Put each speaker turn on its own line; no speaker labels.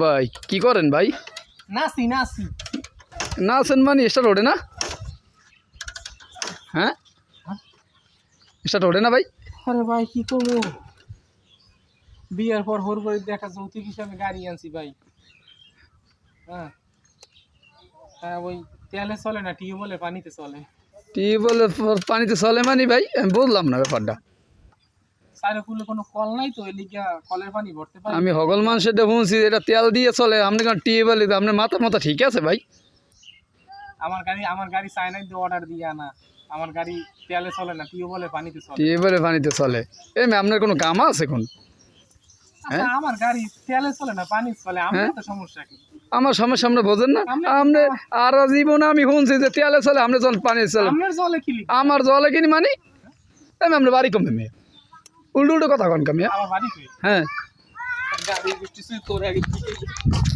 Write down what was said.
ভাই কি করেন ভাই?
নাসি নাসি
না আছেন মানে স্টার্ট ওঠে না? হ্যাঁ স্টার্ট ওঠে না ভাই?
আরে ভাই কি করবো, বিয়ের পর হোর করে দেখা যৌতুক হিসাবে গাড়ি আনছি ভাই। হ্যাঁ হ্যাঁ, ওই তেলে চলে না, টিউবওয়েলে পানিতে চলে।
টিউবওয়েলে পানিতে চলে মানে ভাই আমি বুঝলাম না ব্যাপারটা।
সাইরকুলে কোনো কল নাই তো, এই লিগা কলের পানি ভরতে পারি।
আমি হগল মানুষের শুনছি এটা তেল দিয়ে চলে, আপনি কারণ টিউবওয়েলে আপনার মাথা ঠিক আছে ভাই?
আমার গাড়ি চায়নায় দিয়ে অর্ডার দিয়ে আনা। আমার গাড়ি তেলে চলে না, টিউবওয়েলে পানিতে চলে।
টিউবওয়েলে পানিতে চলে আপনার কোনো কাম আছে এখন?
আচ্ছা, আমার গাড়ি তেলে চলে না, পানি চলে, আমার
হ্যাঁ?
তো সমস্যা কি?
আমার সমস্যা আপনি বোঝেন না? আপনি আর জীবনে আমি শুনছি যে তেলে চলে, আপনি জল পানি চলে।
আপনার জলে কি লিখবে?
আমার জলে কিনি মানে আপনার বাড়ি কমে মেয়ে উল্টো কথা কন কামিয়া।
আমার বাড়ি কই?
হ্যাঁ
গাড়ি বৃষ্টি তোর আগে